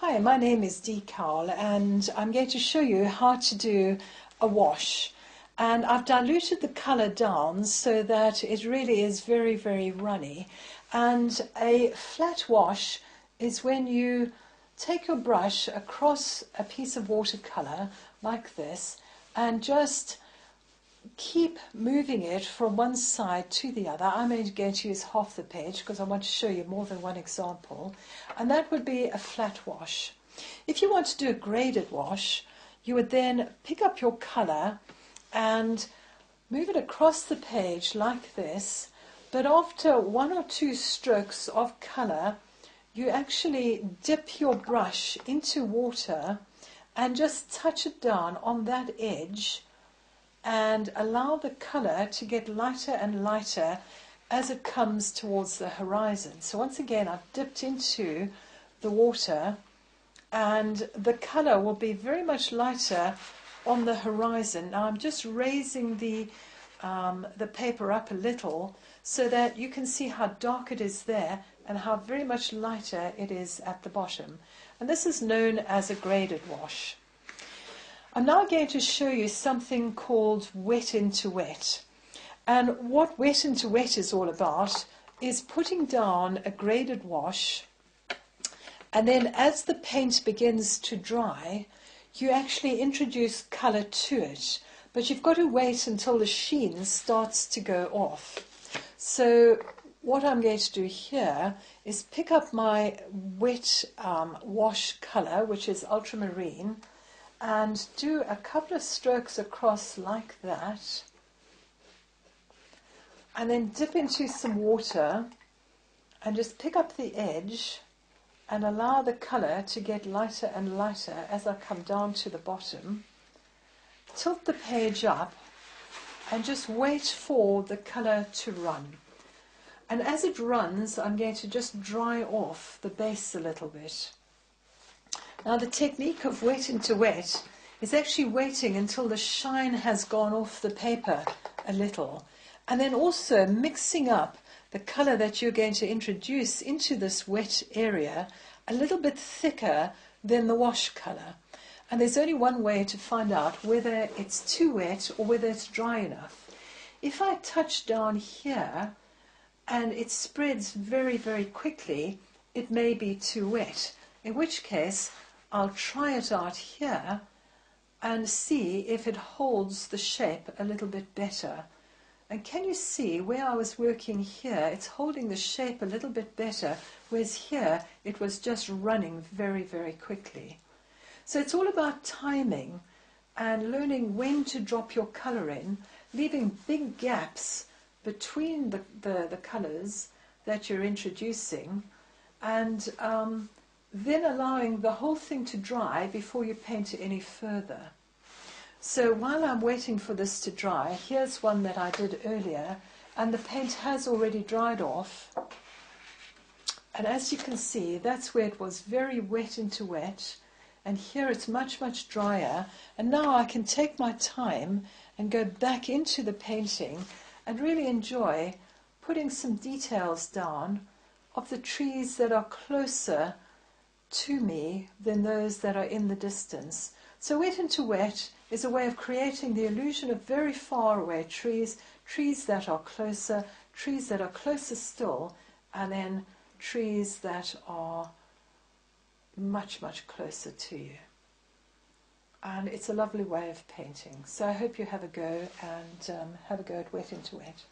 Hi, my name is Dee Cowell and I'm going to show you how to do a wash. And I've diluted the colour down so that it really is very, very runny. And a flat wash is when you take your brush across a piece of watercolour like this and just keep moving it from one side to the other. I'm only going to use half the page because I want to show you more than one example, and that would be a flat wash. If you want to do a graded wash, you would then pick up your colour and move it across the page like this, but after one or two strokes of colour you actually dip your brush into water and just touch it down on that edge and allow the colour to get lighter and lighter as it comes towards the horizon. So once again, I've dipped into the water and the colour will be very much lighter on the horizon. Now I'm just raising the paper up a little so that you can see how dark it is there and how very much lighter it is at the bottom. And this is known as a graded wash. I'm now going to show you something called wet into wet. And what wet into wet is all about is putting down a graded wash, and then as the paint begins to dry, you actually introduce colour to it. But you've got to wait until the sheen starts to go off. So what I'm going to do here is pick up my wet wash colour, which is ultramarine, and do a couple of strokes across like that, and then dip into some water and just pick up the edge and allow the colour to get lighter and lighter as I come down to the bottom. Tilt the page up and just wait for the colour to run. And as it runs, I'm going to just dry off the base a little bit. Now the technique of wet into wet is actually waiting until the shine has gone off the paper a little, and then also mixing up the colour that you're going to introduce into this wet area a little bit thicker than the wash colour. And there's only one way to find out whether it's too wet or whether it's dry enough. If I touch down here and it spreads very, very quickly, it may be too wet, in which case I'll try it out here and see if it holds the shape a little bit better. And can you see where I was working here, it's holding the shape a little bit better, whereas here it was just running very, very quickly. So it's all about timing and learning when to drop your colour in, leaving big gaps between the colours that you're introducing, and then allowing the whole thing to dry before you paint it any further. So while I'm waiting for this to dry, here's one that I did earlier, and the paint has already dried off. And as you can see, that's where it was very wet into wet, and here it's much, much drier. And now I can take my time and go back into the painting and really enjoy putting some details down of the trees that are closer to me than those that are in the distance. So wet into wet is a way of creating the illusion of very far away trees, trees that are closer still, and then trees that are much, much closer to you. And it's a lovely way of painting. So I hope you have a go and have a go at wet into wet.